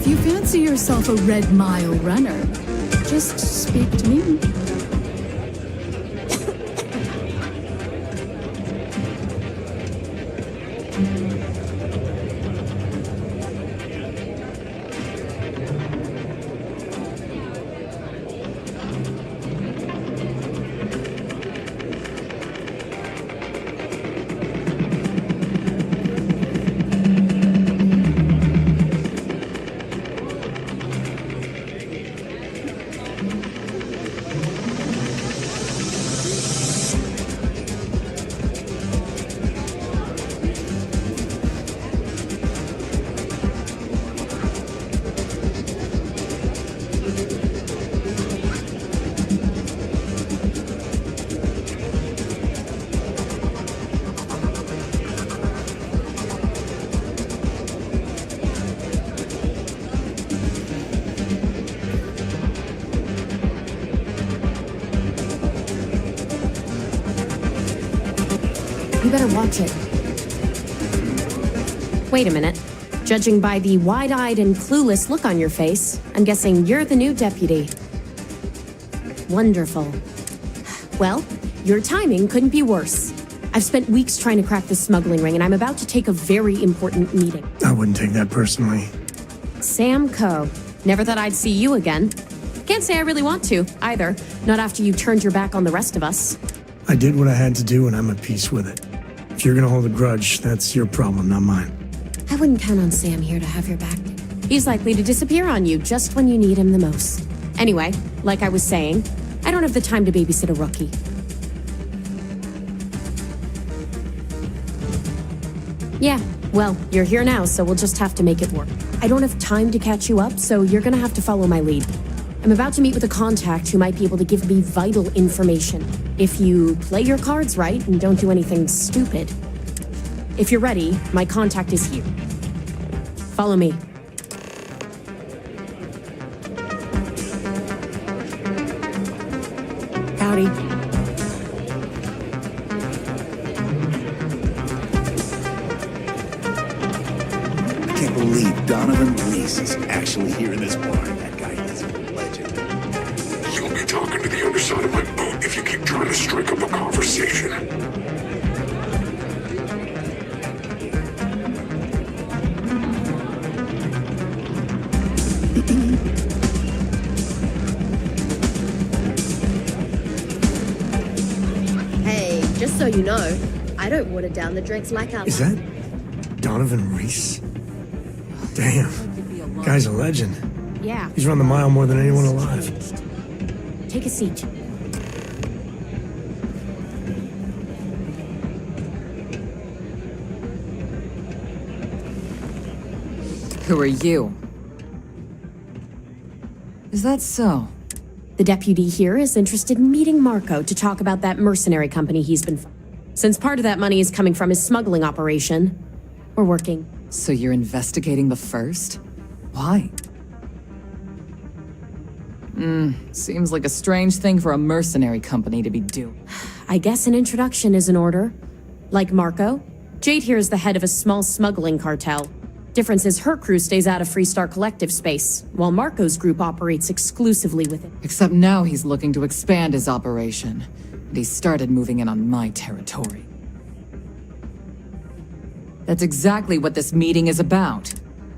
If you fancy yourself a Red Mile runner, just speak to me. You better watch it. Wait a minute. Judging by the wide-eyed and clueless look on your face, I'm guessing you're the new deputy. Wonderful. Well, your timing couldn't be worse. I've spent weeks trying to crack this smuggling ring, and I'm about to take a very important meeting. I wouldn't take that personally. Sam Coe. Never thought I'd see you again. Can't say I really want to, either. Not after you turned your back on the rest of us. I did what I had to do, and I'm at peace with it. If you're gonna hold a grudge, that's your problem, not mine. I wouldn't count on Sam here to have your back. He's likely to disappear on you just when you need him the most. Anyway, like I was saying, I don't have the time to babysit a rookie. Yeah, well, you're here now, so we'll just have to make it work. I don't have time to catch you up, so you're gonna have to follow my lead. I'm about to meet with a contact who might be able to give me vital information. If you play your cards right and don't do anything stupid. If you're ready, my contact is here. Follow me. Howdy. I can't believe Donovan Reese is actually here in this bar. That guy is a legend. You'll be talking to the underside of my boot if you keep trying to strike up a conversation. Hey, just so you know, I don't water down the drinks like our... Is that Donovan Reese? Damn. Guy's a legend. Yeah. He's run the mile more than anyone alive. Take a seat. Who are you? Is that so? The deputy here is interested in meeting Marco to talk about that mercenary company he's been... Since part of that money is coming from his smuggling operation, we're working. So you're investigating the first? Why? Seems like a strange thing for a mercenary company to be doing. I guess an introduction is in order. Like Marco, Jade here is the head of a small smuggling cartel. Difference is her crew stays out of Freestar Collective space, while Marco's group operates exclusively with it. Except now he's looking to expand his operation. And he started moving in on my territory. That's exactly what this meeting is about.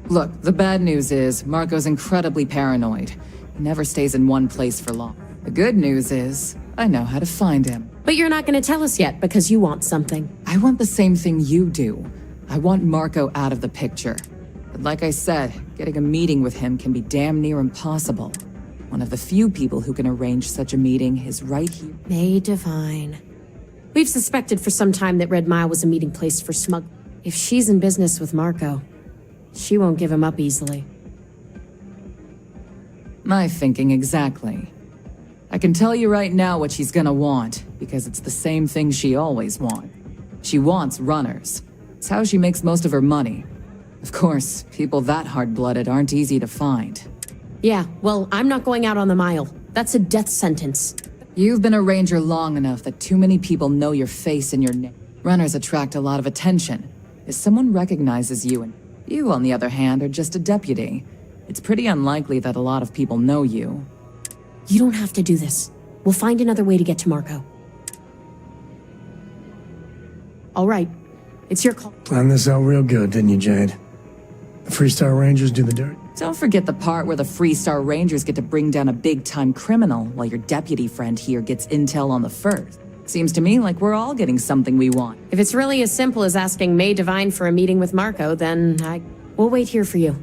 Look, the bad news is, Marco's incredibly paranoid. He never stays in one place for long. The good news is, I know how to find him. But you're not going to tell us yet because you want something. I want the same thing you do. I want Marco out of the picture. But like I said, getting a meeting with him can be damn near impossible. One of the few people who can arrange such a meeting is right here. May divine. We've suspected for some time that Red Mile was a meeting place for smug. If she's in business with Marco, she won't give him up easily. My thinking exactly. I can tell you right now what she's gonna want, because it's the same thing she always wants. She wants runners. It's how she makes most of her money. Of course, people that hard-blooded aren't easy to find. Yeah, well, I'm not going out on the mile. That's a death sentence. You've been a ranger long enough that too many people know your face and your name. Runners attract a lot of attention. If someone recognizes you, and you, on the other hand, are just a deputy, It's pretty unlikely that a lot of people know you. You don't have to do this. We'll find another way to get to Marco. All right. It's your call. Planned this out real good, didn't you, Jade? The Freestar Rangers do the dirt. Don't forget the part where the Freestar Rangers get to bring down a big-time criminal while your deputy friend here gets intel on the first. Seems to me like we're all getting something we want. If it's really as simple as asking May Divine for a meeting with Marco, then we'll wait here for you.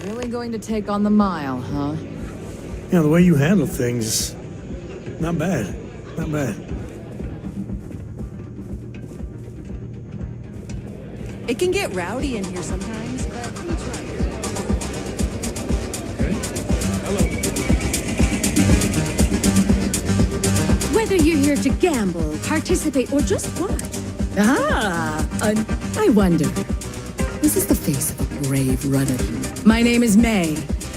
Really going to take on the mile, huh? You know, the way you handle things, not bad. Not bad. It can get rowdy in here sometimes, but we try. Whether you're here to gamble, participate, or just watch. I wonder. This is the face of a brave runner. My name is May,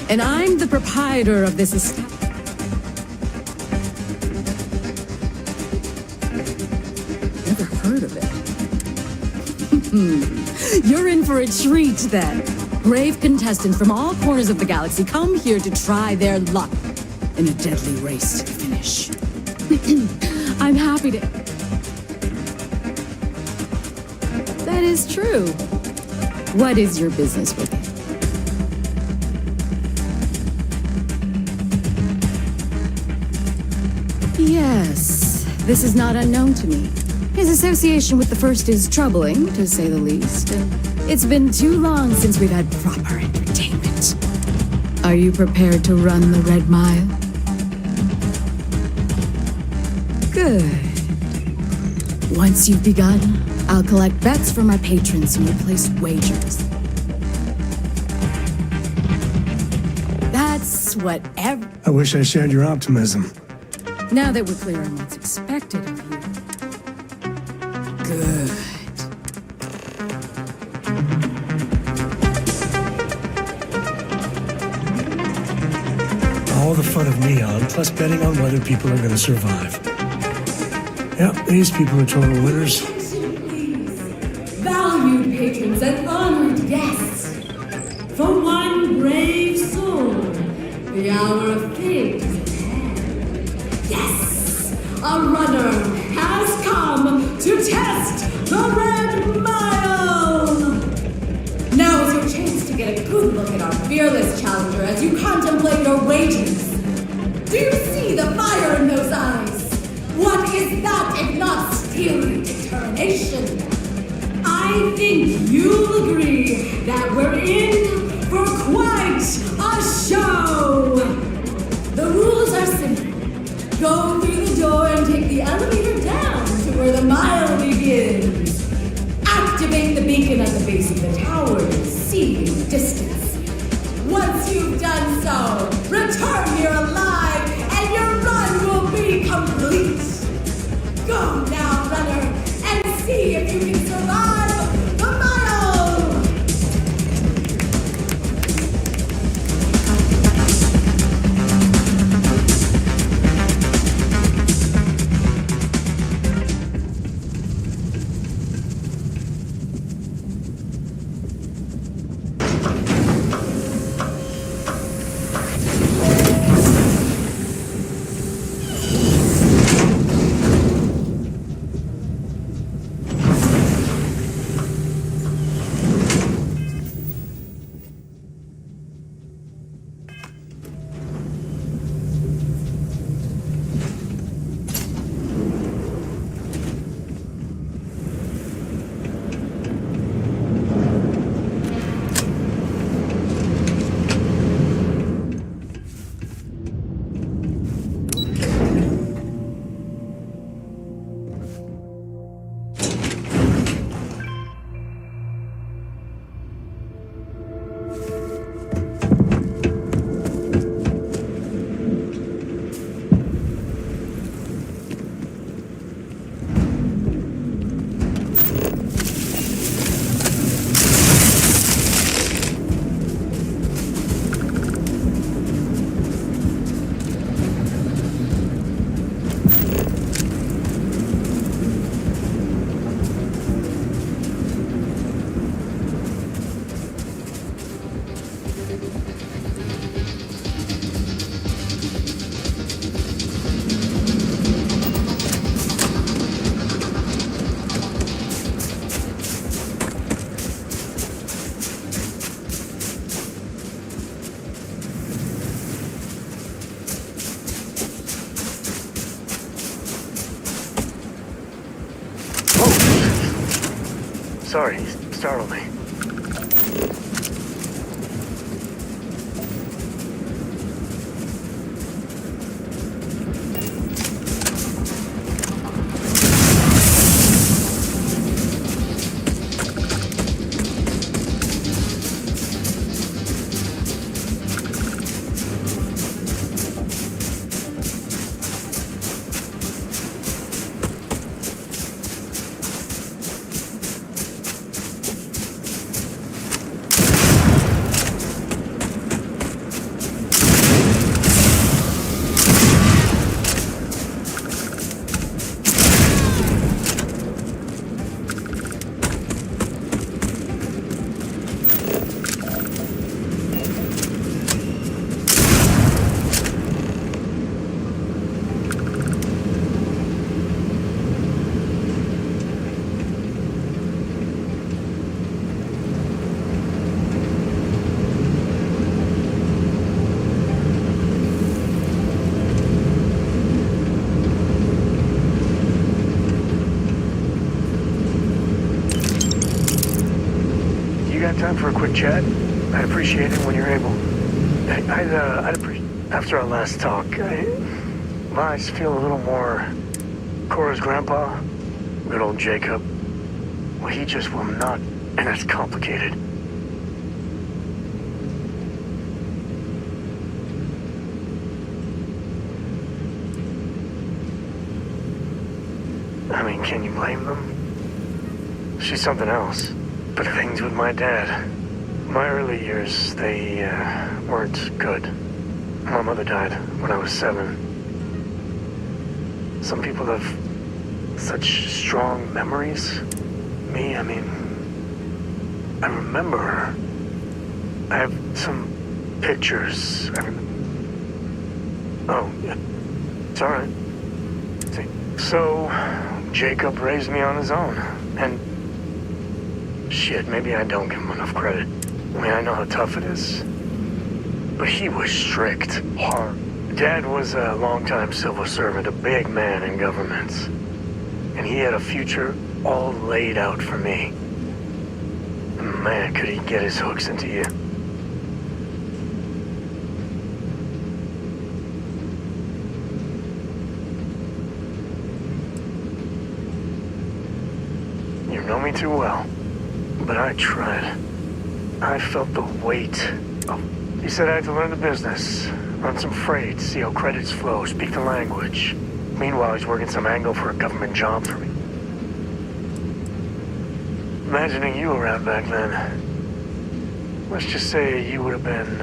and I'm the proprietor of this estate. Never heard of it. You're in for a treat, then. Brave contestants from all corners of the galaxy come here to try their luck in a deadly race to the finish. I'm happy to... That is true. What is your business with it? Yes, this is not unknown to me. His association with the First is troubling, to say the least. It's been too long since we've had proper entertainment. Are you prepared to run the Red Mile? Good. Once you've begun, I'll collect bets from our patrons who will place wagers. That's what I wish I shared your optimism. Now that we're clear on what's expected of you. Good. All the fun of Neon, plus betting on whether people are going to survive. Yep, these people are total winners. Valued patrons and honored guests, for one brave soul, the hour of fate is at hand. Yes, a runner has come to test the Red Mile! Now is your chance to get a good look at our fearless challenger as you contemplate your wagers. Do you see the fire in those eyes? What is that if not steely determination? I think you'll agree that we're in for quite a show! The rules are simple. Go through the door and take the elevator down to where the mile begins. Activate the beacon at the base of the tower to see in the distance. Once you've done so, return here alive and your run will be complete. Go now, runner, and see if you can survive the mile! Sorry, you startled me. Time for a quick chat? I'd appreciate it when you're able. I'd appreciate. After our last talk, my eyes feel a little more. Cora's grandpa, good old Jacob. Well, he just will not, and it's complicated. I mean, can you blame them? She's something else. But things with my dad. My early years, they weren't good. My mother died when I was 7. Some people have such strong memories. Me, I mean, I remember her. I have some pictures. Oh, yeah. It's all right. See. So, Jacob raised me on his own, and shit, maybe I don't give him enough credit. I mean, I know how tough it is. But he was strict, hard. Dad was a longtime civil servant, a big man in government. And he had a future all laid out for me. And man, could he get his hooks into you. You know me too well. But I tried. I felt the weight of... He said I had to learn the business, run some freight, see how credits flow, speak the language. Meanwhile, he's working some angle for a government job for me. Imagining you around back then. Let's just say you would have been,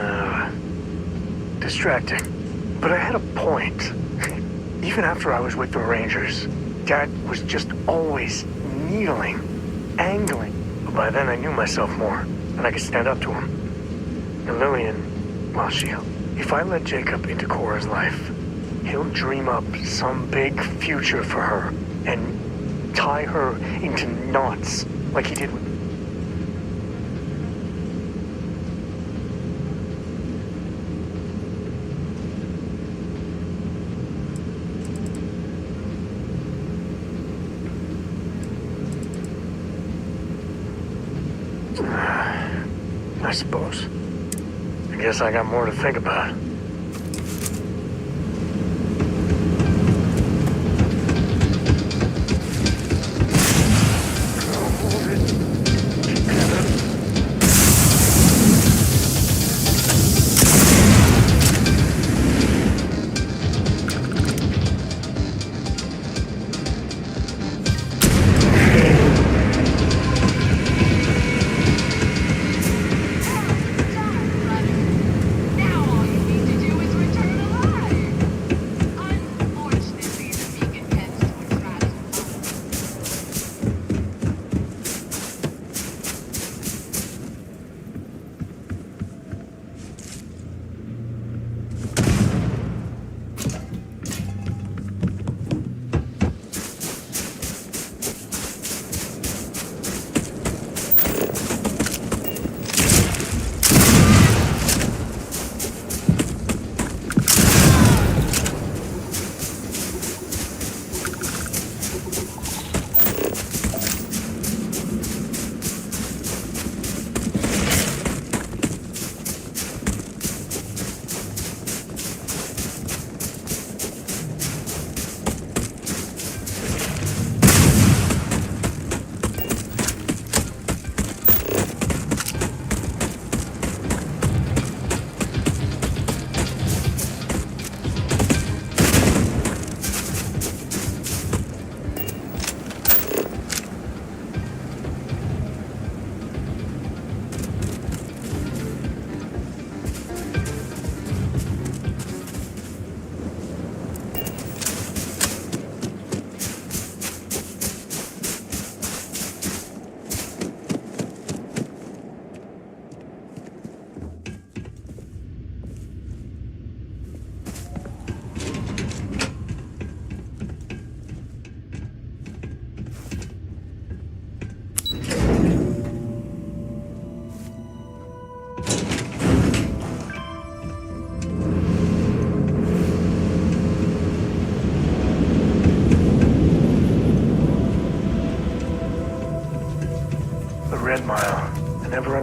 distracting. But I had a point. Even after I was with the Rangers, Dad was just always needling, angling. By then I knew myself more, and I could stand up to him. And Lillian, well, if I let Jacob into Cora's life, he'll dream up some big future for her, and tie her into knots, like he did with... I suppose. I guess I got more to think about.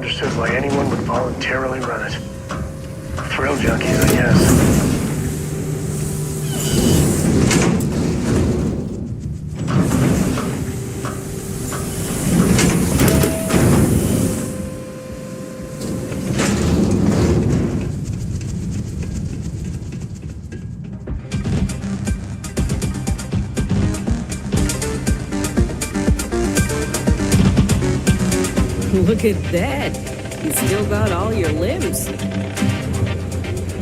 understood why anyone would voluntarily run it. Thrill junkies, I guess. Look at that. You still got all your limbs.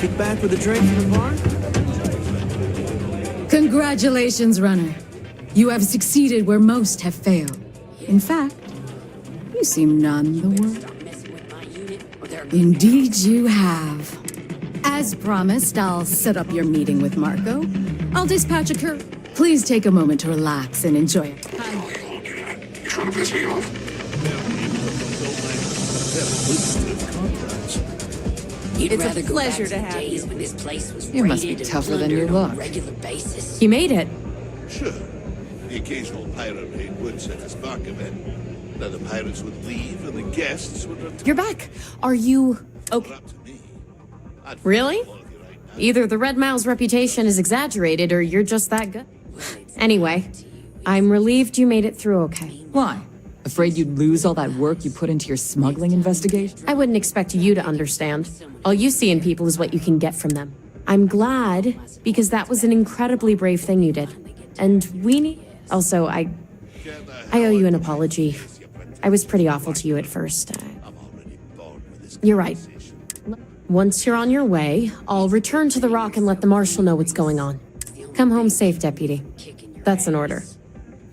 Kick back with a drink from the bar? Congratulations, runner. You have succeeded where most have failed. In fact, you seem none the worse. Indeed you have. As promised, I'll set up your meeting with Marco. I'll dispatch a cur. Please take a moment to relax and enjoy it. You trying to piss me off? It's a pleasure to have you. You must be tougher than you look. You made it. Sure. The occasional pirate raid would set us back a bit. Then the pirates would leave and the guests would return. You're back. Are you okay? Up to me. I'd Really? follow you right now. Either the Red Mile's reputation is exaggerated or you're just that good. Anyway, I'm relieved you made it through okay. Why? Afraid you'd lose all that work you put into your smuggling investigation? I wouldn't expect you to understand. All you see in people is what you can get from them. I'm glad, because that was an incredibly brave thing you did. And we need... Also, I owe you an apology. I was pretty awful to you at first. I'm already bored with this You're right. conversation. Once you're on your way, I'll return to the Rock and let the Marshal know what's going on. Come home safe, Deputy. That's an order.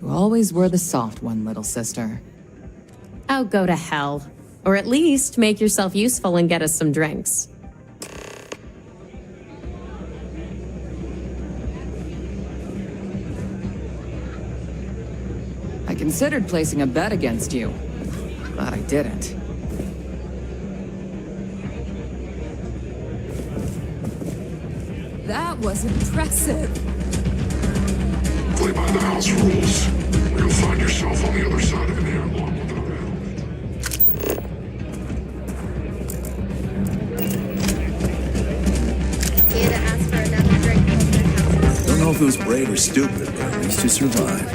You always were the soft one, little sister. Oh, go to hell. Or at least make yourself useful and get us some drinks. I considered placing a bet against you, but I didn't. That was impressive. Play by the house rules, or you'll find yourself on the other side of an airlock without help. Here to ask for another drink from their houses. Don't know if it was brave or stupid, but at least you survived.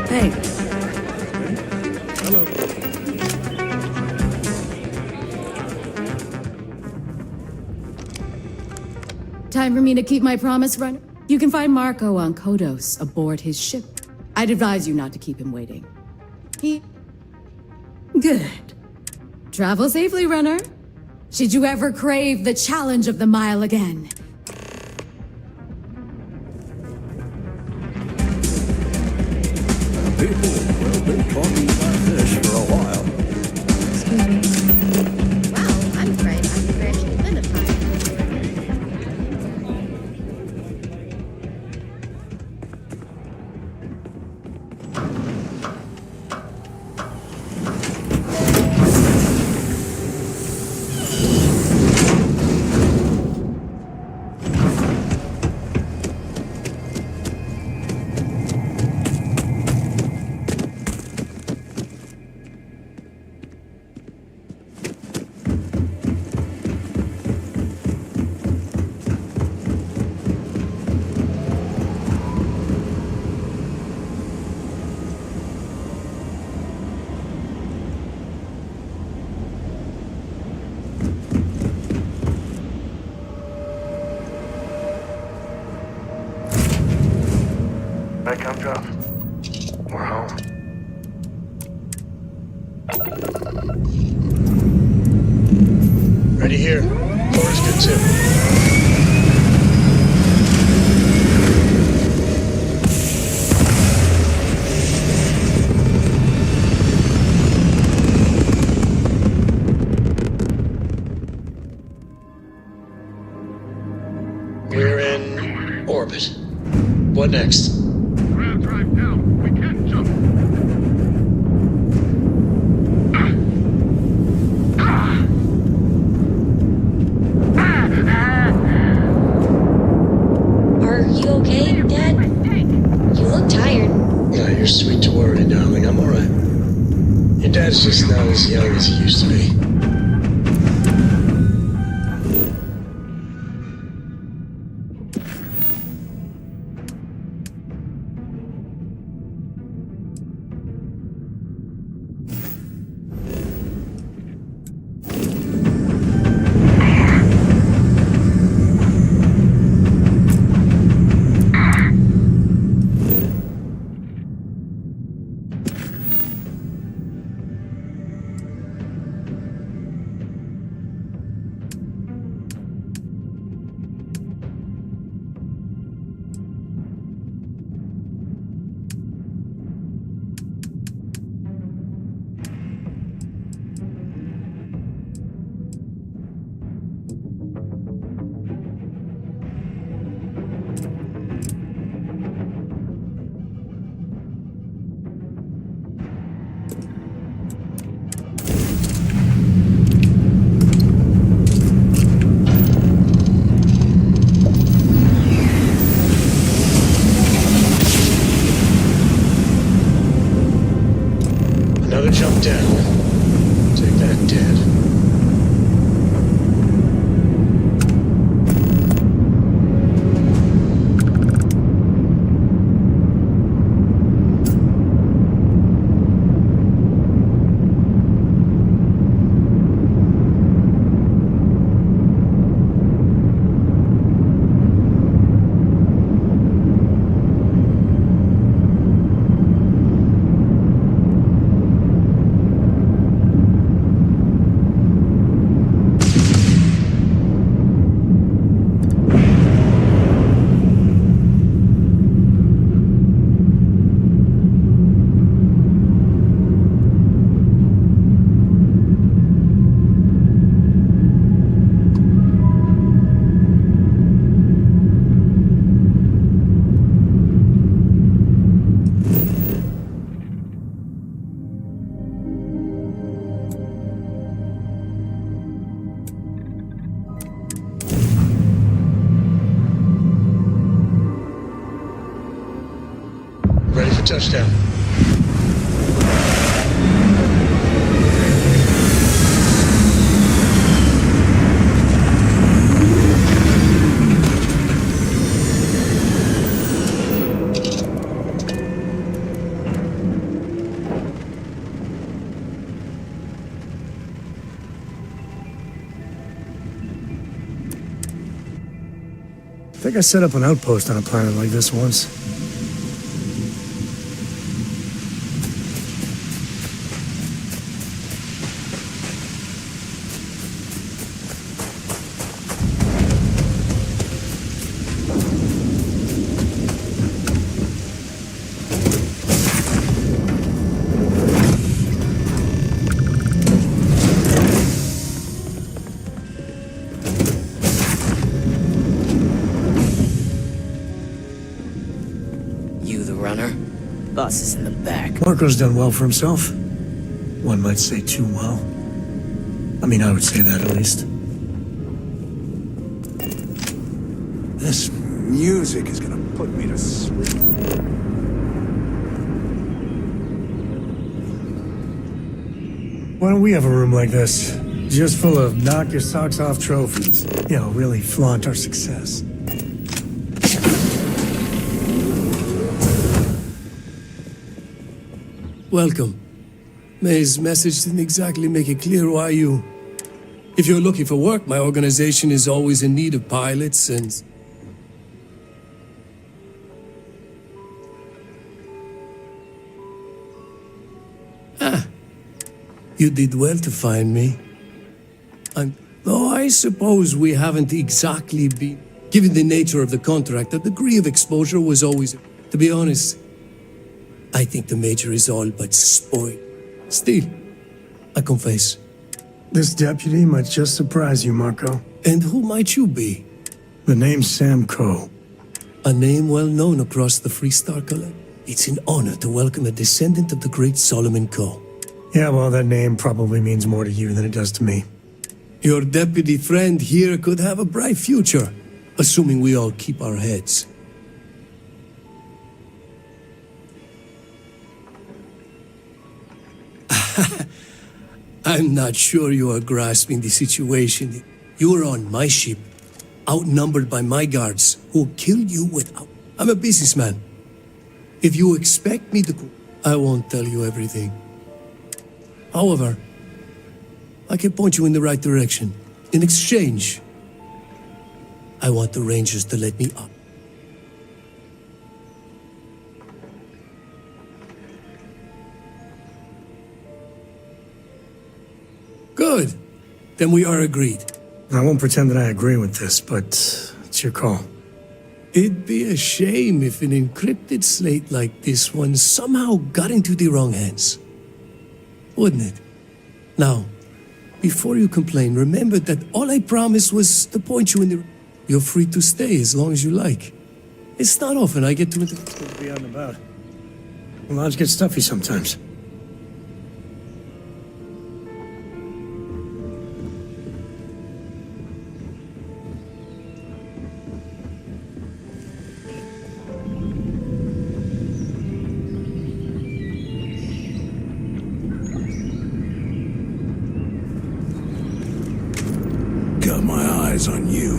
Thanks. Time for me to keep my promise, runner. You can find Marco on Kodos aboard his ship. I'd advise you not to keep him waiting. Good. Travel safely, runner. Should you ever crave the challenge of the mile again? People have been talking about this for a while. Wow, I'm afraid I've crashed been a pirate. Backup drop. We're home. Ready here. Door's good too. We're in orbit. What next? Drive down. We can't jump. Are you okay, Dad? You look tired. Yeah, you're sweet to worry, darling. I'm all right. Your dad Dad's just not as young as he used to be. Another jump down. Take that, Dad. Ready for touchdown. I think I set up an outpost on a planet like this once. Boss is in the back. Marco's done well for himself. One might say too well. I mean, I would say that at least. This music is gonna put me to sleep. Why don't we have a room like this? Just full of knock your socks off trophies. You know, really flaunt our success. Welcome. May's message didn't exactly make it clear why you... If you're looking for work, my organization is always in need of pilots and... You did well to find me. And though I suppose we haven't exactly been... Given the nature of the contract, a degree of exposure was always... To be honest, I think the Major is all but spoiled. Still, I confess. This deputy might just surprise you, Marco. And who might you be? The name's Sam Coe. A name well known across the Freestar Collective. It's an honor to welcome a descendant of the great Solomon Coe. Yeah, well, that name probably means more to you than it does to me. Your deputy friend here could have a bright future, assuming we all keep our heads. I'm not sure you are grasping the situation. You are on my ship, outnumbered by my guards, who will kill you without... I'm a businessman. If you expect me to... I won't tell you everything. However, I can point you in the right direction. In exchange, I want the Rangers to let me up. Good. Then we are agreed. I won't pretend that I agree with this, but it's your call. It'd be a shame if an encrypted slate like this one somehow got into the wrong hands. Wouldn't it? Now, before you complain, remember that all I promised was to point you in the... You're free to stay as long as you like. It's not often I get to... It's good to be out and about. The lodge gets stuffy sometimes. Got my eyes on you.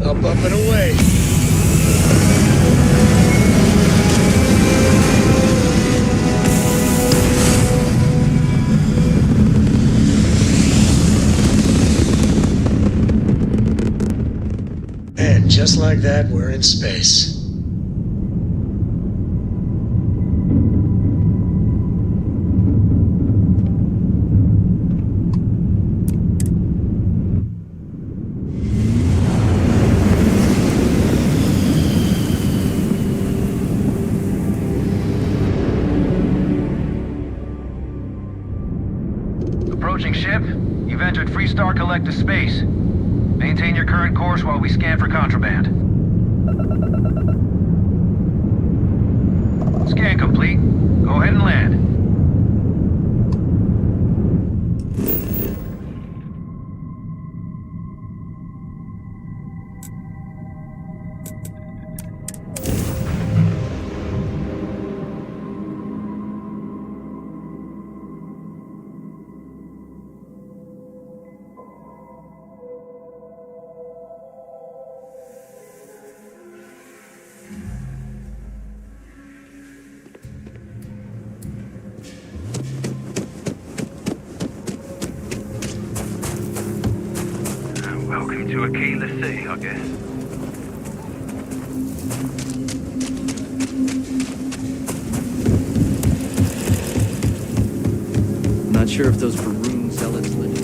Up and away. And just like that, we're in space. Approaching ship. You've entered Freestar Collective space. Maintain your current course while we scan for contraband. Scan complete. Go ahead and land. Welcome to a keyless city, I guess. Not sure if those Baroon zealots let us.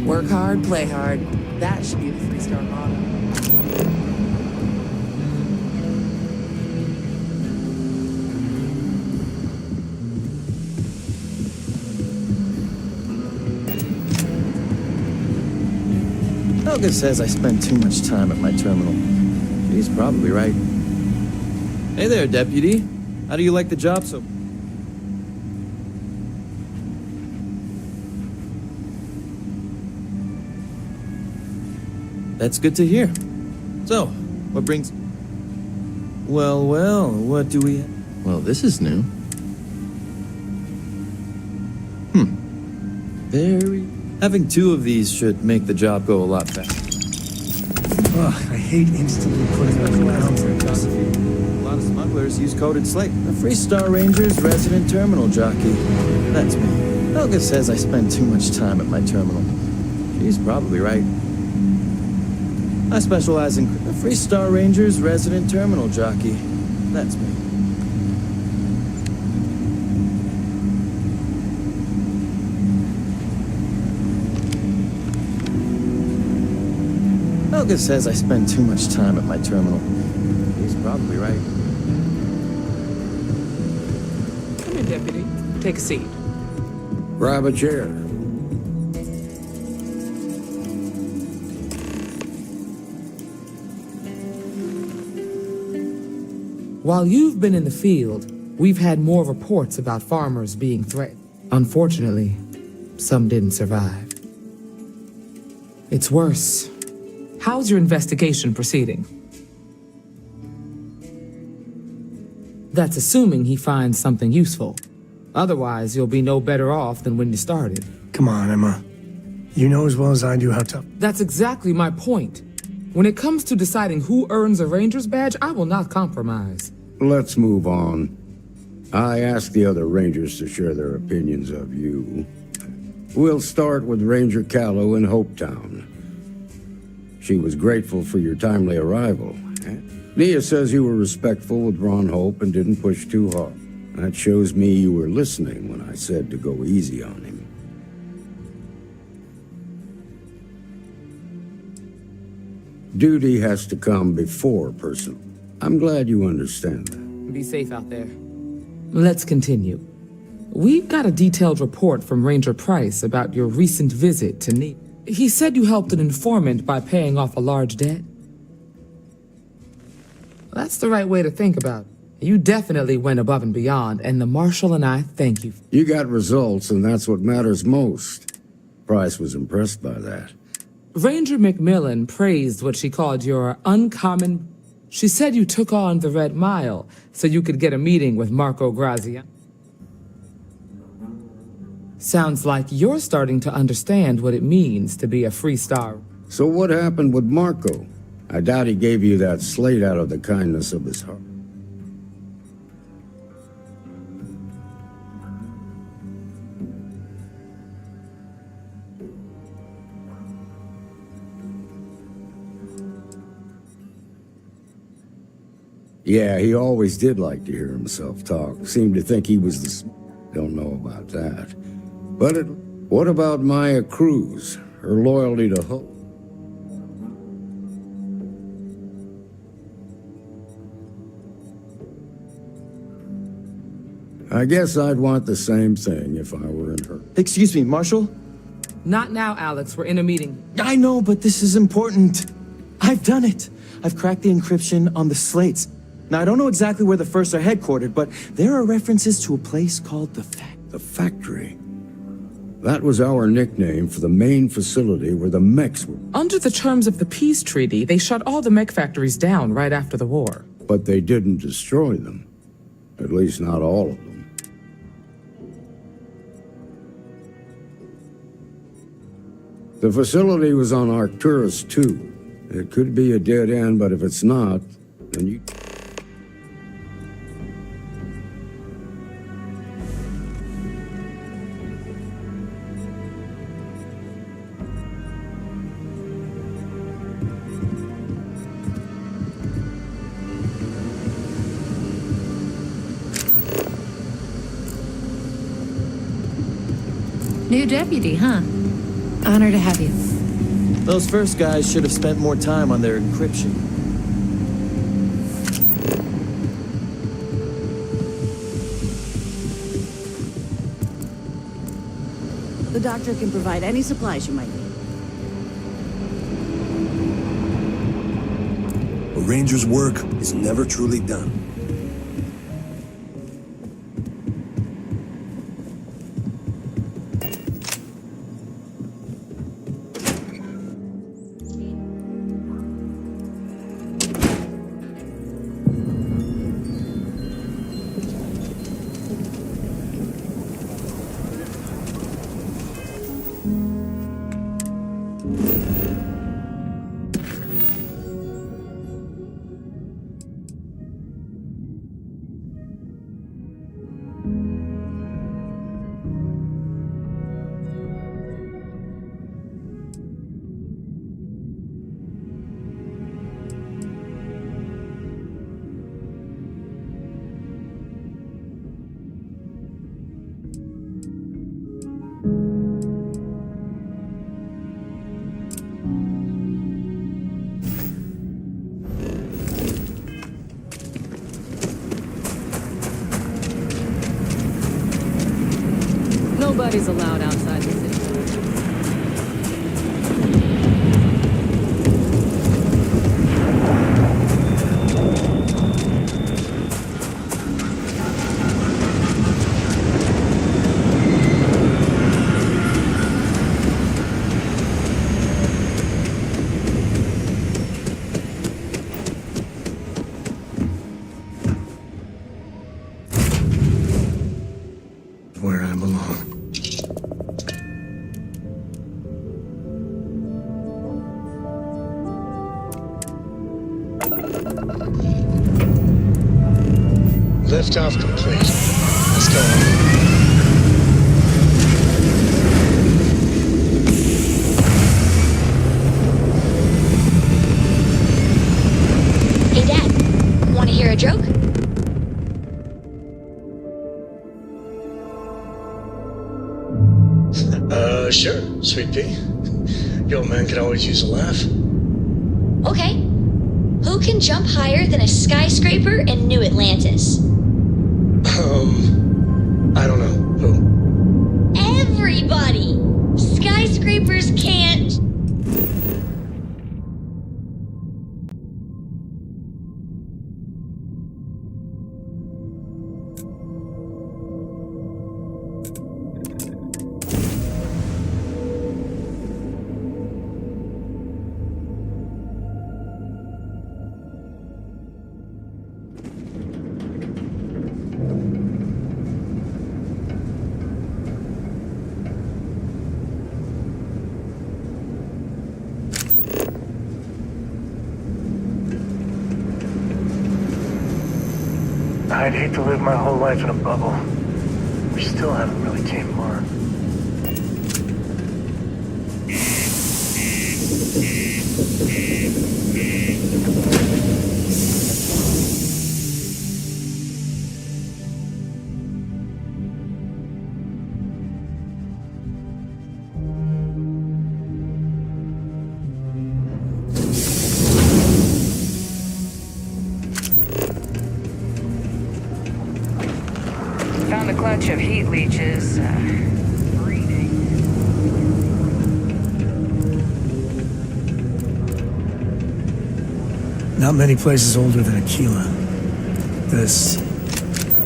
Work hard, play hard. That should be the Freestar motto. Helga says I spend too much time at my terminal. She's probably right. Hey there, Deputy. How do you like the job so... That's good to hear. So, what brings... Well, what do we... Well, this is new. Very... Having two of these should make the job go a lot faster. Ugh, I hate instantly putting on ground things. A lot of smugglers use coded slate. A Freestar Ranger's resident terminal jockey. That's me. Helga says I spend too much time at my terminal. She's probably right. I specialize in a Freestar Ranger's resident terminal jockey. That's me. Helga says I spend too much time at my terminal. She's probably right. Come in, Deputy. Take a seat. Grab a chair. While you've been in the field, we've had more reports about farmers being threatened. Unfortunately, some didn't survive. It's worse. How's your investigation proceeding? That's assuming he finds something useful. Otherwise, you'll be no better off than when you started. Come on, Emma. You know as well as I do how tough. That's exactly my point. When it comes to deciding who earns a Ranger's badge, I will not compromise. Let's move on. I asked the other Rangers to share their opinions of you. We'll start with Ranger Callow in Hopetown. She was grateful for your timely arrival. Nia says you were respectful with Ron Hope and didn't push too hard. That shows me you were listening when I said to go easy on him. Duty has to come before personal. I'm glad you understand that. Be safe out there. Let's continue. We've got a detailed report from Ranger Price about your recent visit to Nia. He said you helped an informant by paying off a large debt. That's the right way to think about it. You definitely went above and beyond, and the Marshal and I thank you. You got results, and that's what matters most. Price was impressed by that. Ranger McMillan praised what she called your uncommon... She said you took on the Red Mile so you could get a meeting with Marco Grazia. Sounds like you're starting to understand what it means to be a Freestar. So what happened with Marco? I doubt he gave you that slate out of the kindness of his heart. Yeah, he always did like to hear himself talk. Seemed to think he was the... Don't know about that. But what about Maya Cruz? Her loyalty to Hope? I guess I'd want the same thing if I were in her. Excuse me, Marshal? Not now, Alex. We're in a meeting. I know, but this is important. I've done it. I've cracked the encryption on the slates. Now, I don't know exactly where the First are headquartered, but there are references to a place called the Factory. That was our nickname for the main facility where the mechs were. Under the terms of the peace treaty, they shut all the mech factories down right after the war. But they didn't destroy them. At least not all of them. The facility was on Arcturus 2. It could be a dead end, but if it's not, then you... New deputy, huh? Honor to have you. Those first guys should have spent more time on their encryption. The doctor can provide any supplies you might need. A ranger's work is never truly done. Nobody's allowed outside the city. Where I belong. Liftoff complete. Let's go. Hey, Dad. Want to hear a joke? Sure, sweet pea. Yo, man could always use a laugh. Okay. Who can jump higher than a skyscraper in New Atlantis? I don't know. Who? Everybody! Skyscrapers can't. I'd hate to live my whole life in a bubble. We still haven't really came Mars. Found a clutch of heat leeches. Not many places older than Aquila. This.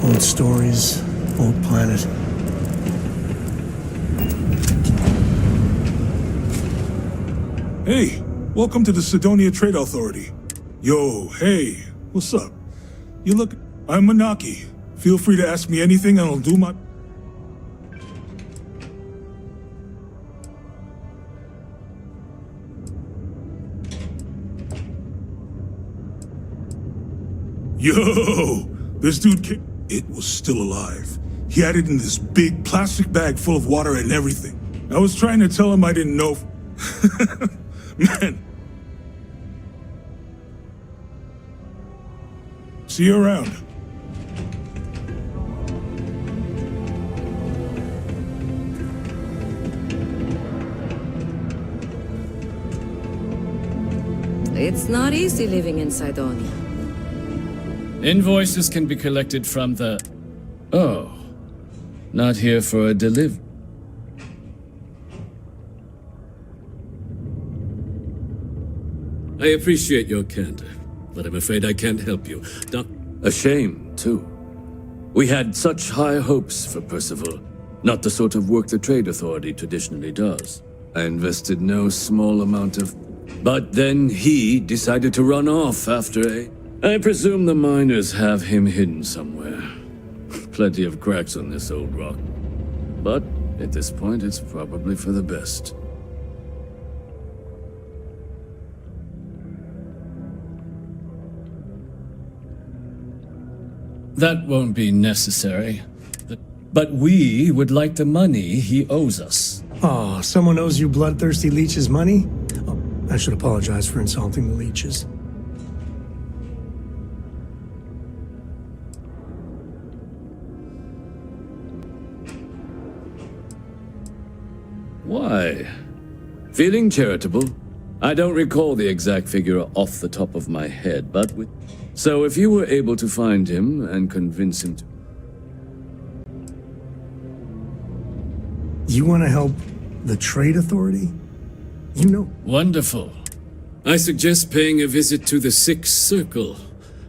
Old stories, old planet. Hey, welcome to the Sidonia Trade Authority. Yo, hey, what's up? You look... I'm Manaki. Feel free to ask me anything and I'll do my... Yo! This dude It was still alive. He had it in this big plastic bag full of water and everything. I was trying to tell him I didn't know... Man. See you around. It's not easy living in Sidonia. Invoices can be collected from the... Oh. Not here for a delivery. I appreciate your candor, but I'm afraid I can't help you. A shame, too. We had such high hopes for Percival. Not the sort of work the Trade Authority traditionally does. I invested no small amount of... But then he decided to run off after a... I presume the miners have him hidden somewhere. Plenty of cracks on this old rock. But at this point, it's probably for the best. That won't be necessary. But we would like the money he owes us. Oh, someone owes you bloodthirsty leeches money? Oh, I should apologize for insulting the leeches. Why? Feeling charitable? I don't recall the exact figure off the top of my head, but with... So if you were able to find him and convince him to... You want to help the Trade Authority? You know... Wonderful. I suggest paying a visit to the Sixth Circle,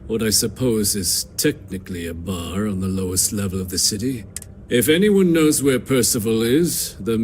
what I suppose is technically a bar on the lowest level of the city. If anyone knows where Percival is, the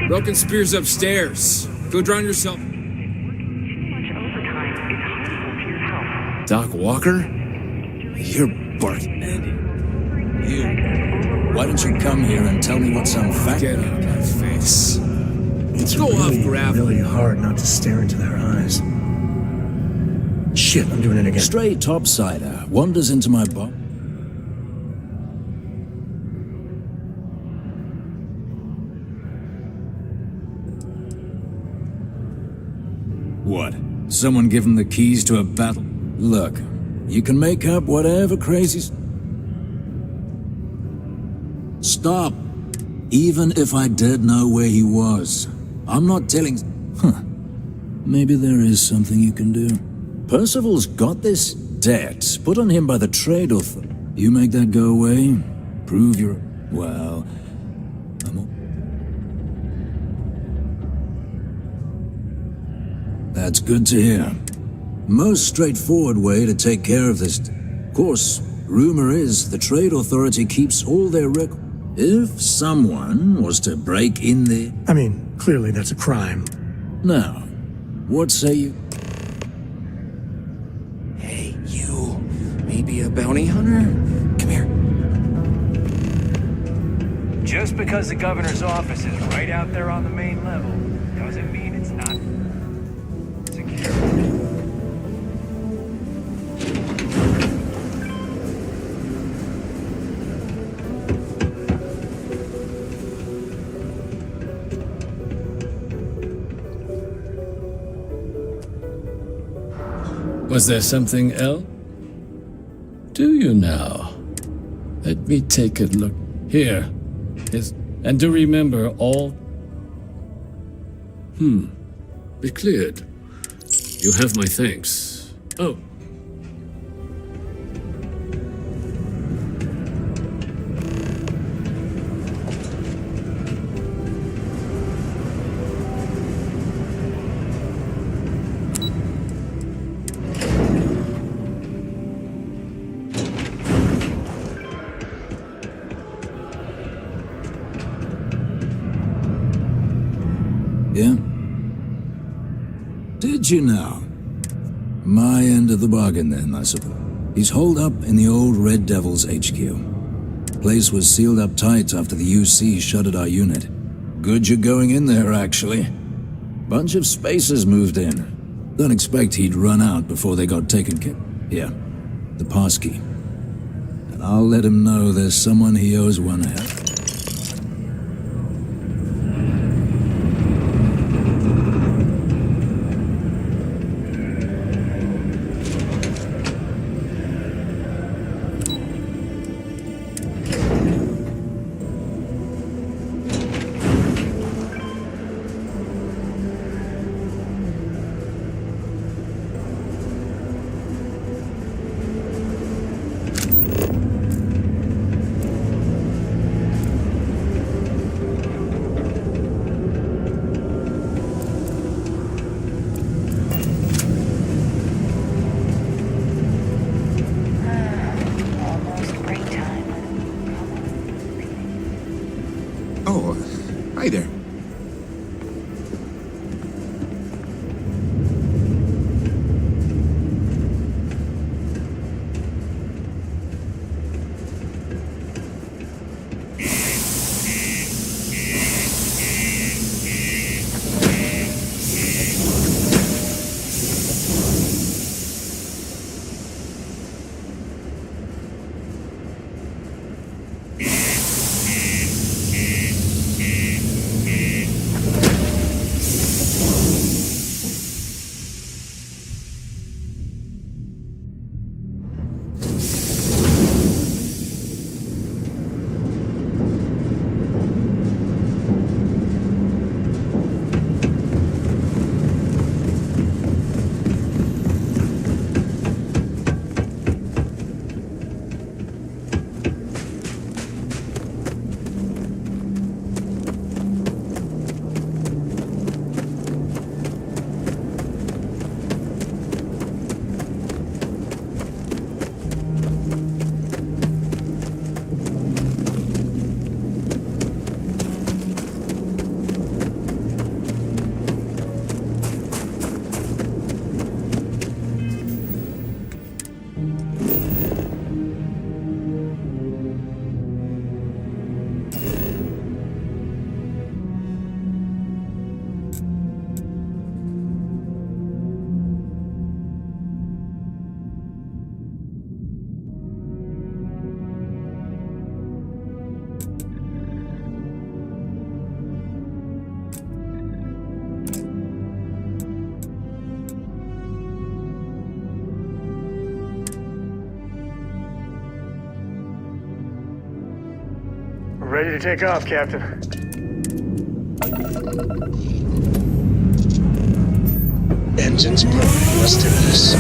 Broken Spear's upstairs. Go drown yourself. Doc Walker? You're barking, Andy. You. Why don't you come here and tell me what some fact... Get out of my face. It's Go really, off, gravel. really hard not to stare into their eyes. Shit, I'm doing it again. Stray topsider wanders into my box. What? Someone give him the keys to a battle? Look, you can make up whatever crazy... Stop! Even if I did know where he was, I'm not telling... Maybe there is something you can do. Percival's got this debt put on him by the Trade Authority. You make that go away, prove you're... Well... That's good to hear. Most straightforward way to take care of this. Of course, rumor is the Trade Authority keeps all their records. If someone was to break in there... I mean, clearly that's a crime. Now, what say you? Hey, you. Maybe a bounty hunter? Come here. Just because the governor's office is right out there on the main level, doesn't mean it's not secure. Was there something else? Do you now? Let me take a look. Here. And do remember all... Be cleared. You have my thanks. Oh. Yeah? Did you know? My end of the bargain then, I suppose. He's holed up in the old Red Devil's HQ. Place was sealed up tight after the UC shuttered our unit. Good you're going in there, actually. Bunch of spacers moved in. Don't expect he'd run out before they got taken care. Here, the passkey. And I'll let him know there's someone he owes one help. We're ready to take off, Captain. Engines burning. Let's do this.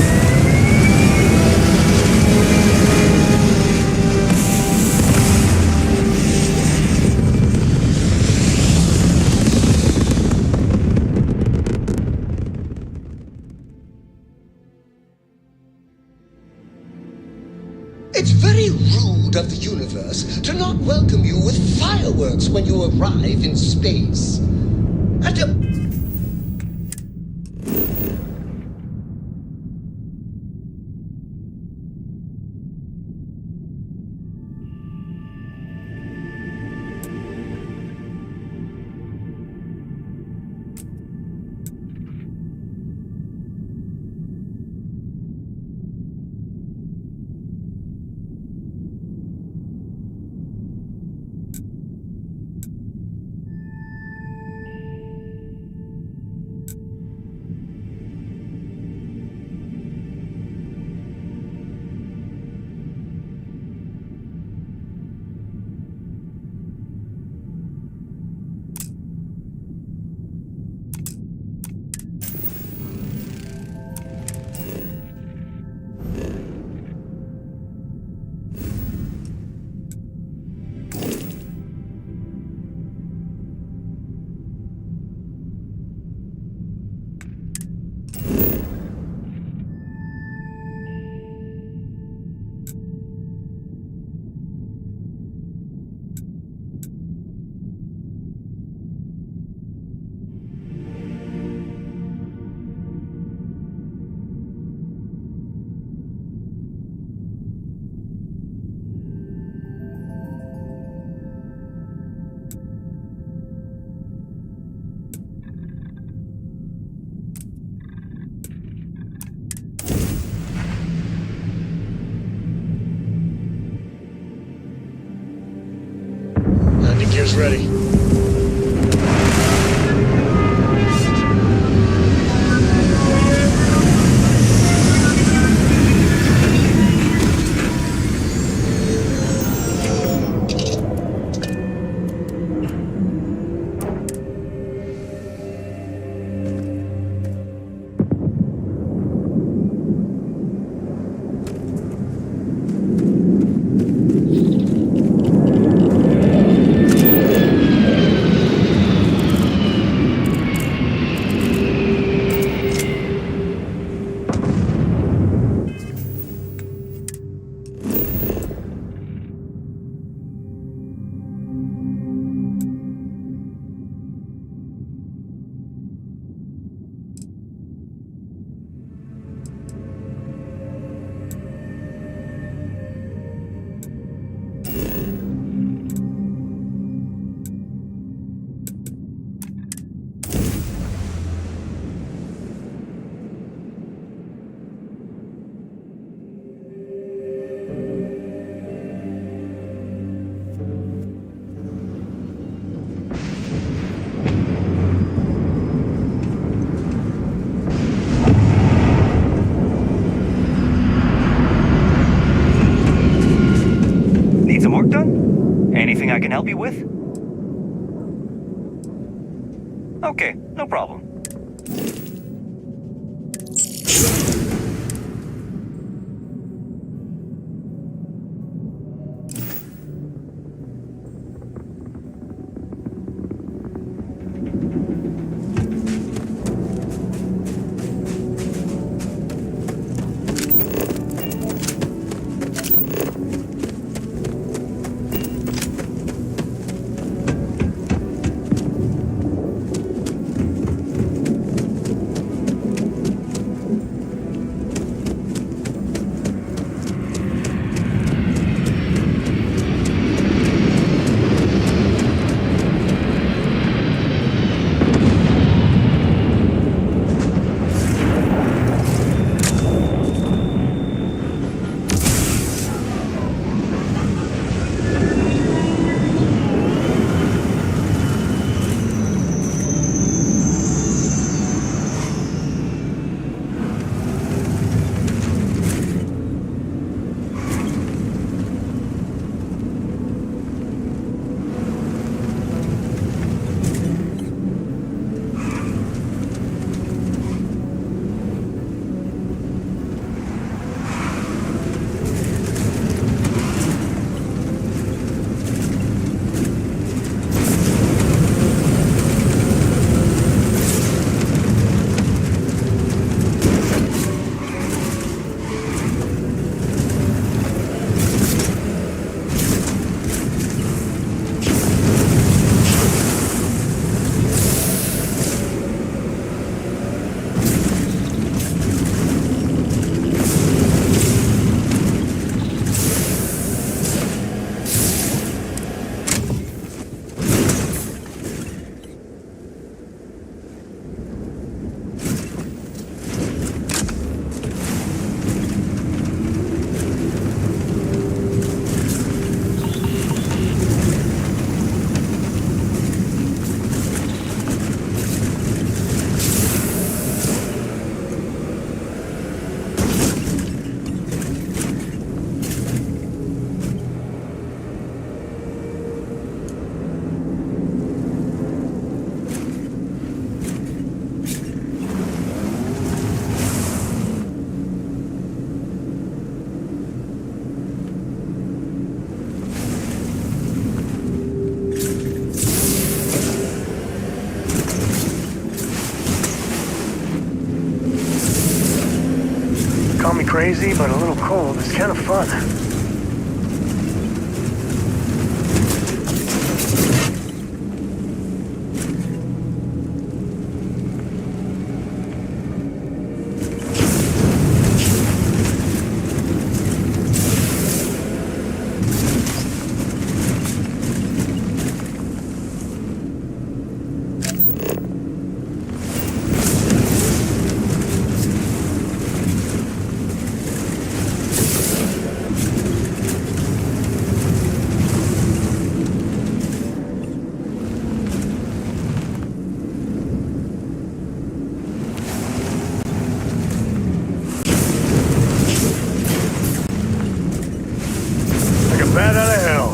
It's very rude of the universe to not welcome you with fireworks when you arrive in space. And Landing gear's ready. Anything I can help you with? Okay, no problem. crazy, but a little cold. It's kind of fun. Bat out of hell.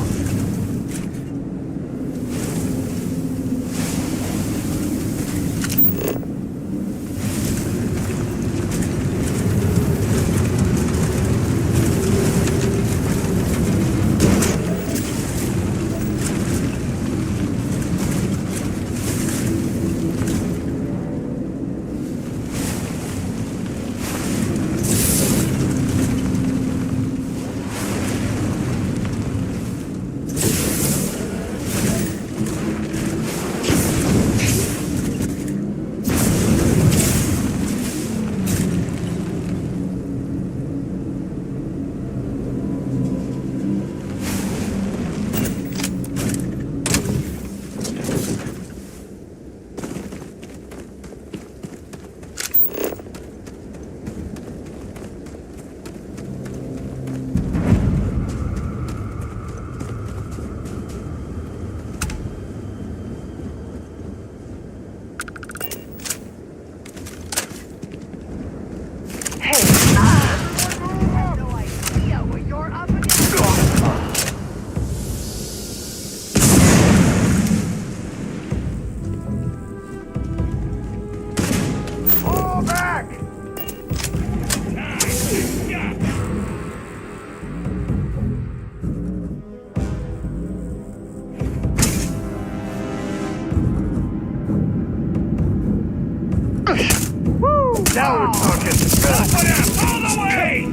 Now we're talking. Open up all the way!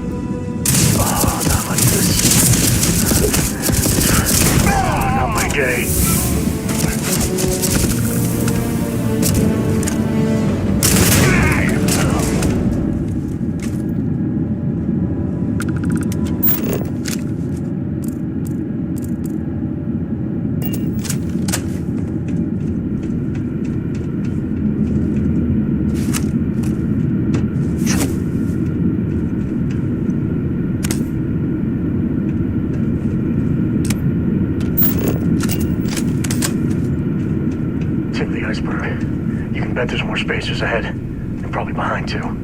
Oh, not like this. Oh, not my day. I bet there's more spacers ahead, and probably behind too.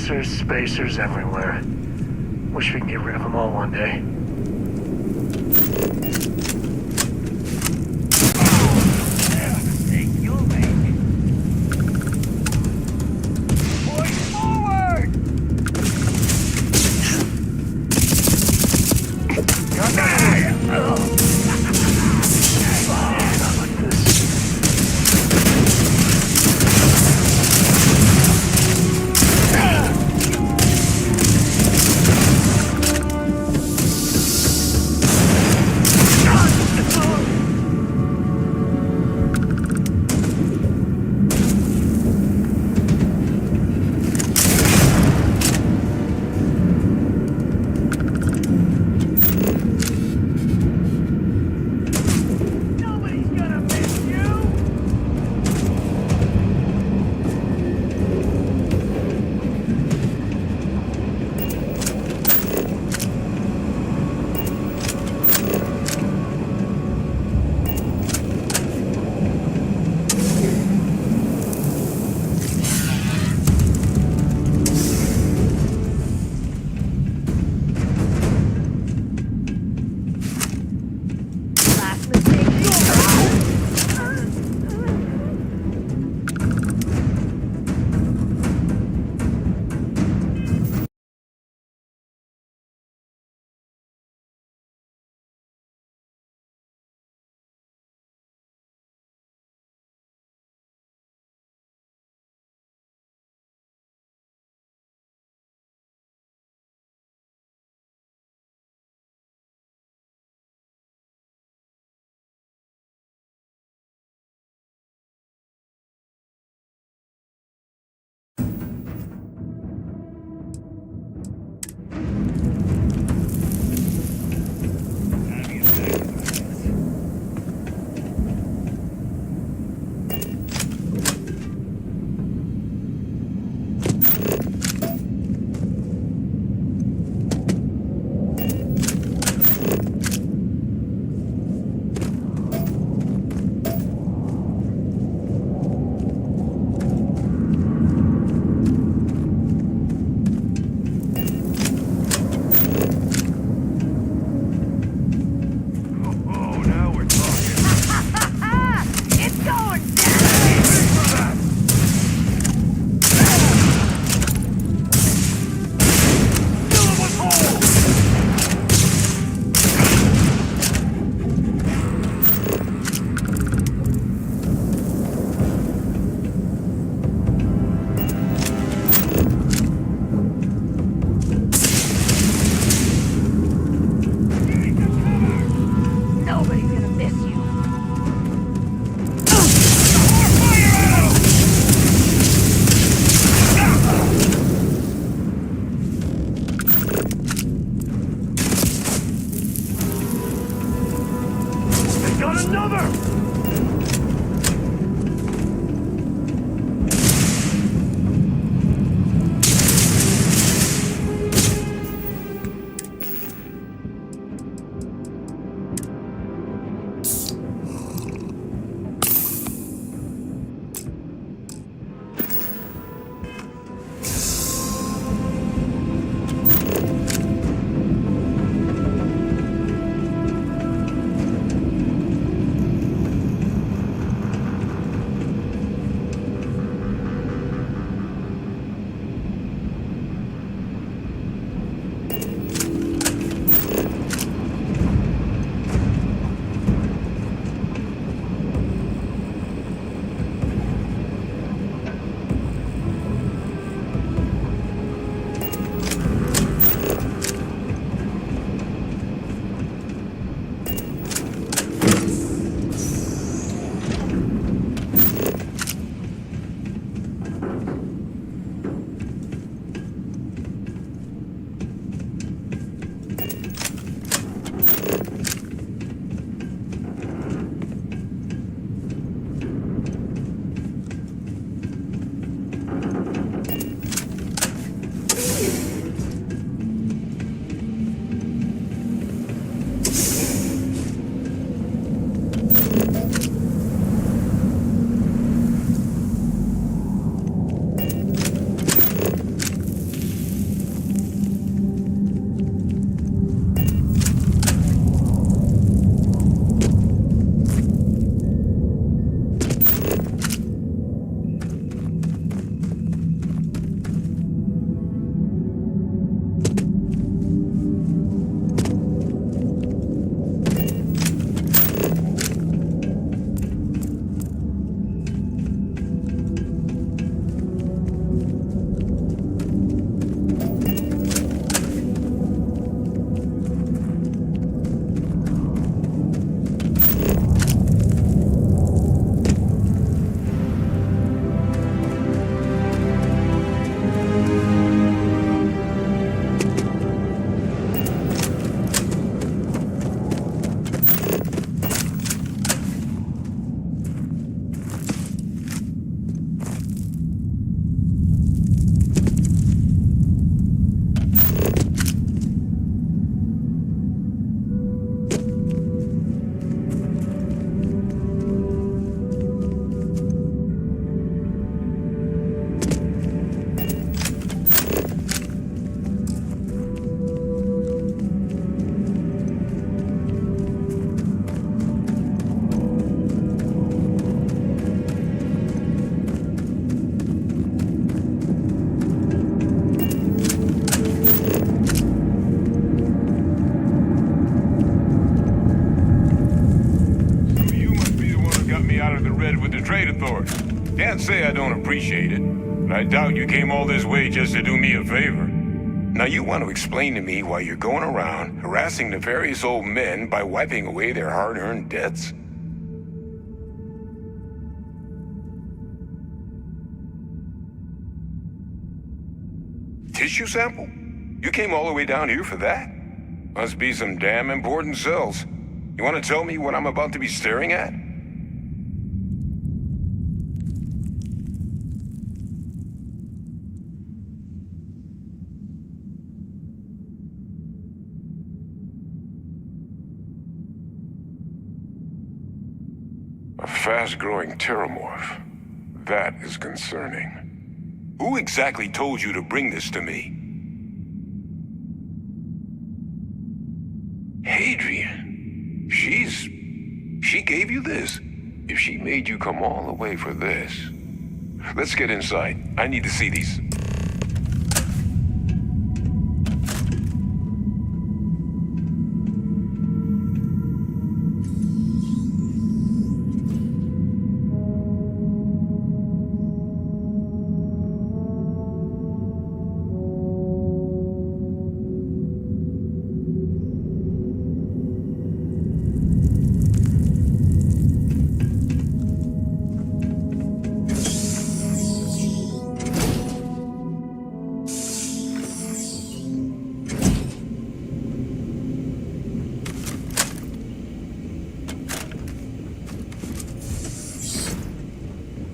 Spacers everywhere. Wish we could get rid of them all one day. Trade Authority. Can't say I don't appreciate it, but I doubt you came all this way just to do me a favor. Now you want to explain to me why you're going around harassing nefarious old men by wiping away their hard-earned debts? Tissue sample? You came all the way down here for that? Must be some damn important cells. You want to tell me what I'm about to be staring at? A fast-growing terramorph. That is concerning. Who exactly told you to bring this to me? Hadrian. She gave you this? If she made you come all the way for this. Let's get inside. I need to see these.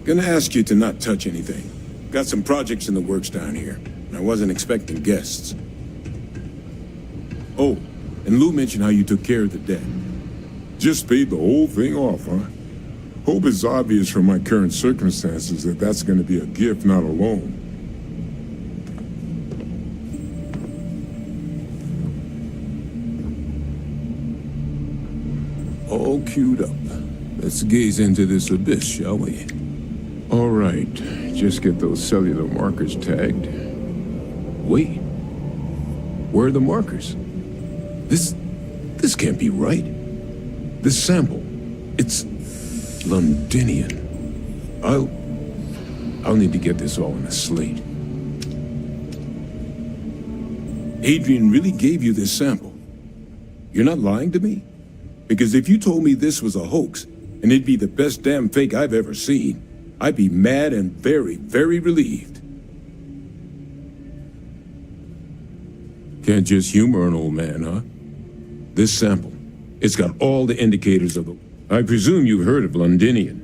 Gonna ask you to not touch anything. Got some projects in the works down here. I wasn't expecting guests. Oh, and Lou mentioned how you took care of the debt. Just paid the whole thing off, huh? Hope it's obvious from my current circumstances that that's gonna be a gift, not a loan. All queued up. Let's gaze into this abyss, shall we? All right, just get those cellular markers tagged. Wait. Where are the markers? This can't be right. This sample, it's Londinian. I'll need to get this all in a slate. Adrian really gave you this sample. You're not lying to me? Because if you told me this was a hoax, and it'd be the best damn fake I've ever seen, I'd be mad and very, very relieved. Can't just humor an old man, huh? This sample, it's got all the indicators of the... I presume you've heard of Londinian.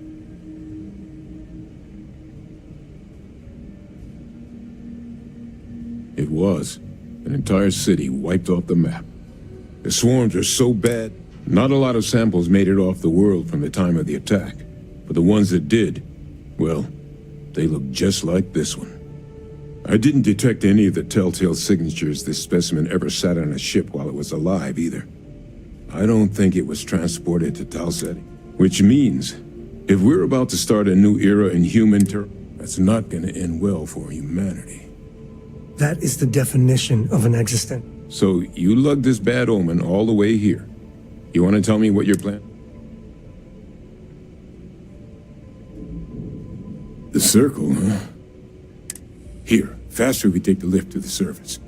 It was. An entire city wiped off the map. The swarms are so bad, not a lot of samples made it off the world from the time of the attack. But the ones that did, well, they look just like this one. I didn't detect any of the telltale signatures this specimen ever sat on a ship while it was alive, either. I don't think it was transported to Talset, which means if we're about to start a new era in human that's not going to end well for humanity. That is the definition of an existent. So you lugged this bad omen all the way here. You want to tell me what your plan? The circle, huh? Here, faster we take the lift to the surface.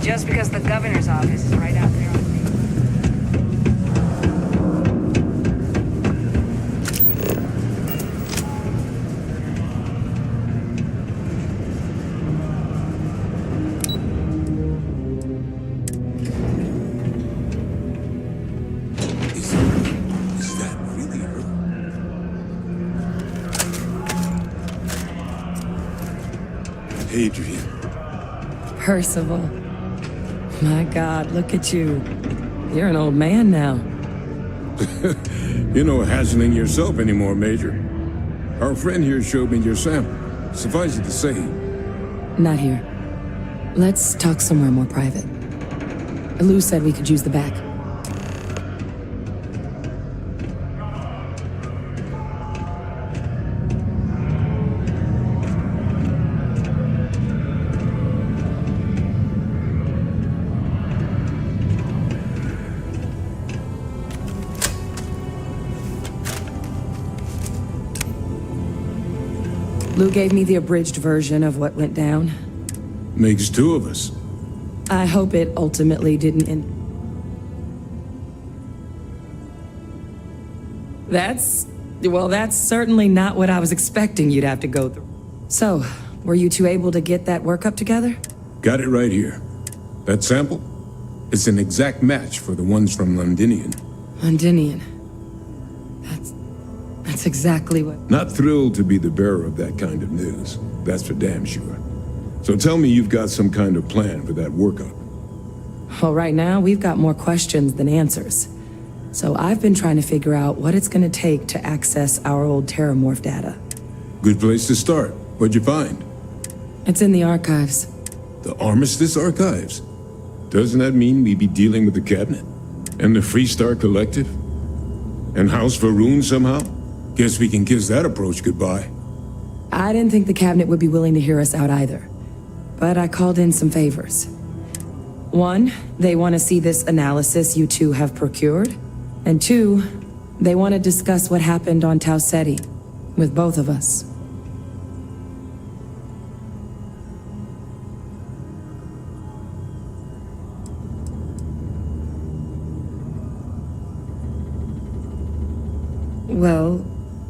Just because the governor's office is right out there on the Is that really her? Adrian. Percival. My God, look at you. You're an old man now. You're no hassling yourself anymore, Major. Our friend here showed me your sample. Suffice it to say, Not here. Let's talk somewhere more private. Lou said we could use the back. Lou gave me the abridged version of what went down. makes two of us. I hope it ultimately didn't end. That's certainly not what I was expecting you'd have to go through. So, were you two able to get that workup together? Got it right here. That sample? It's an exact match for the ones from Londinian. Londinian. That's exactly what... Not thrilled to be the bearer of that kind of news. That's for damn sure. So tell me you've got some kind of plan for that workup. Well, right now, we've got more questions than answers. So I've been trying to figure out what it's gonna take to access our old Terramorph data. Good place to start. What'd you find? It's in the archives. The Armistice Archives? Doesn't that mean we'd be dealing with the Cabinet? And the Freestar Collective? And House Varun somehow? Guess we can kiss that approach goodbye. I didn't think the Cabinet would be willing to hear us out either. But I called in some favors. One, they want to see this analysis you two have procured. And two, they want to discuss what happened on Tau Ceti with both of us. Well,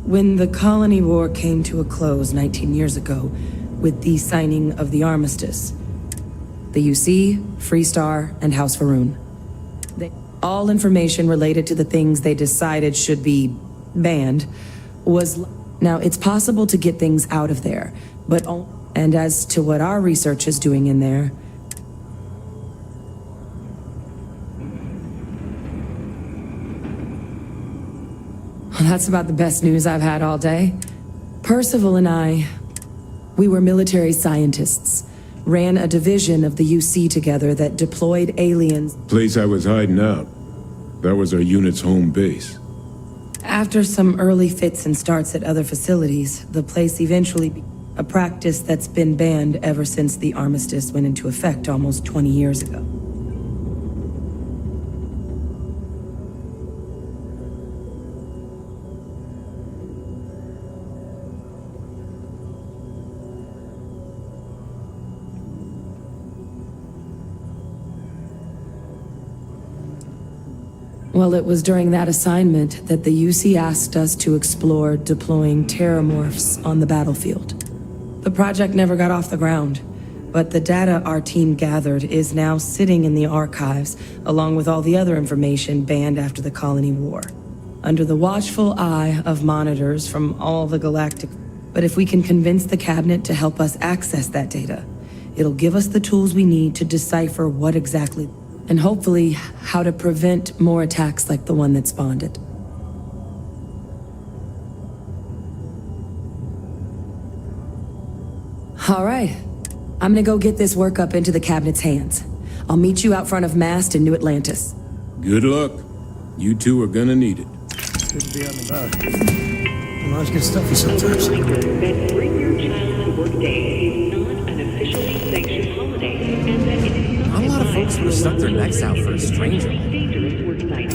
when the colony war came to a close 19 years ago, with the signing of the armistice, the UC, Freestar, and House Varun, all information related to the things they decided should be banned was... Now, it's possible to get things out of there, but... And as to what our research is doing in there... Well, that's about the best news I've had all day. Percival and I, we were military scientists, ran a division of the UC together that deployed aliens. Place I was hiding out. That was our unit's home base. After some early fits and starts at other facilities, the place eventually became a practice that's been banned ever since the armistice went into effect almost 20 years ago. Well, it was during that assignment that the UC asked us to explore deploying terramorphs on the battlefield. The project never got off the ground, but the data our team gathered is now sitting in the archives, along with all the other information banned after the colony war, under the watchful eye of monitors from all the galactic... But if we can convince the Cabinet to help us access that data, it'll give us the tools we need to decipher what exactly... And hopefully, how to prevent more attacks like the one that spawned it. All right. I'm gonna go get this work up into the Cabinet's hands. I'll meet you out front of Mast in New Atlantis. Good luck. You two are gonna need it. Good to be on the boat. Lives get stuffy sometimes. That Bring Your Child to Work Day is not an officially sanctioned holiday, and that it is not... A lot of folks would have stuck their necks out for a stranger. Dangerous work sites.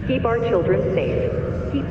Keep our children safe. Keep...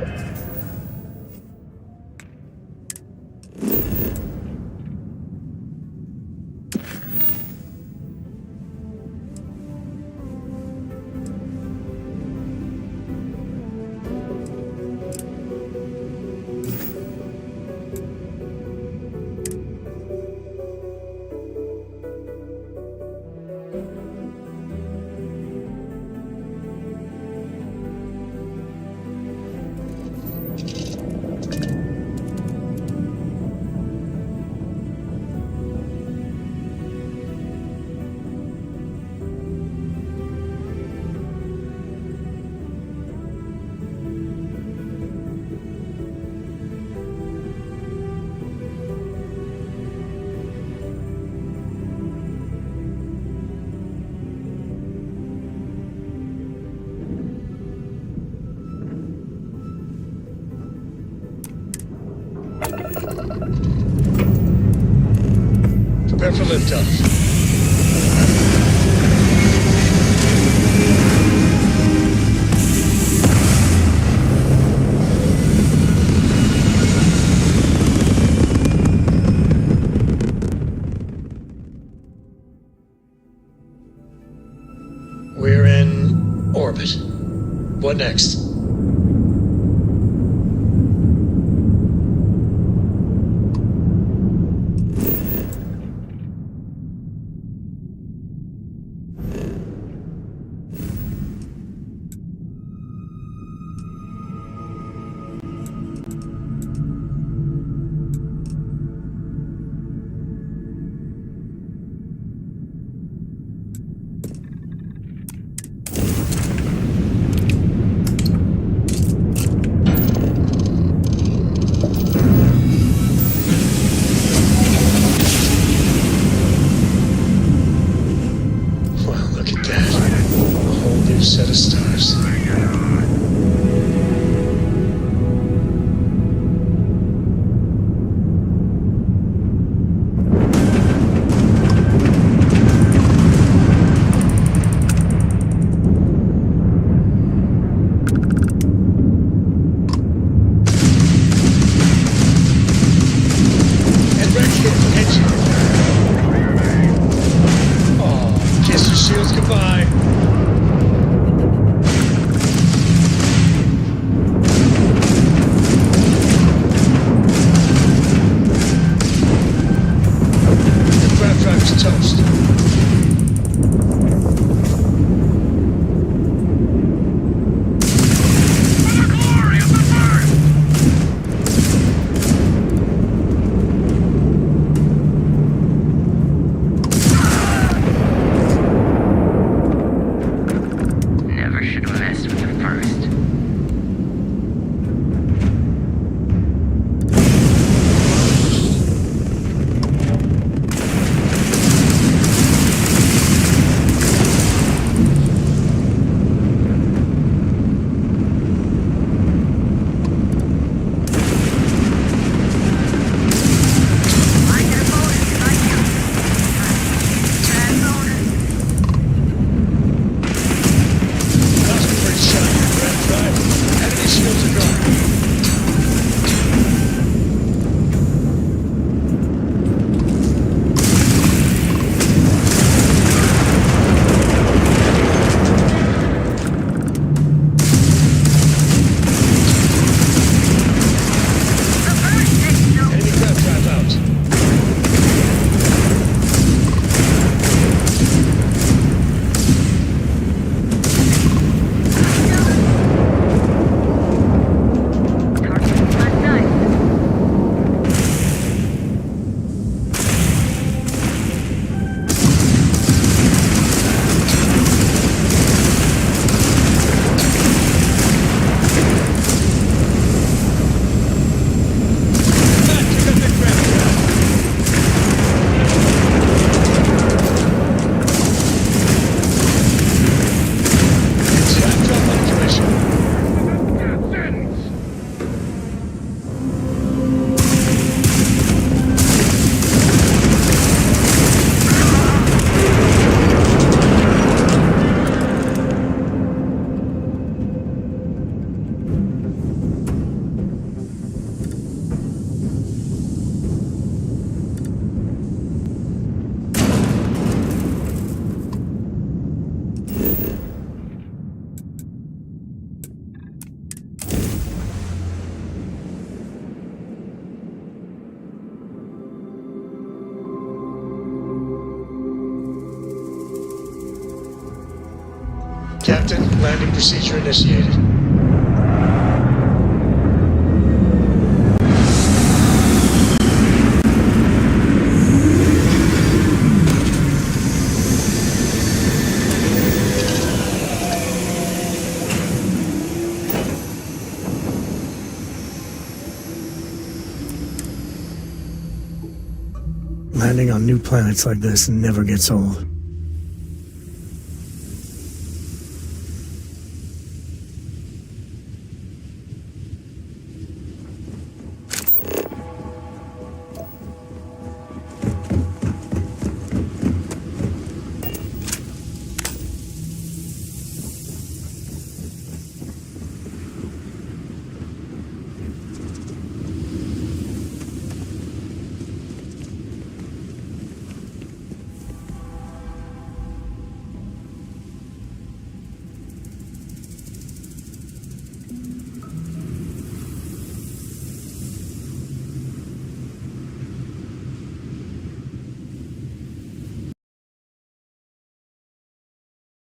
Prepare for liftoff. We're in orbit. What next? Set of stars. And right here, engine. Oh, kiss your shields goodbye. Toast. Never should have messed with the first. Captain, landing procedure initiated. Landing on new planets like this never gets old.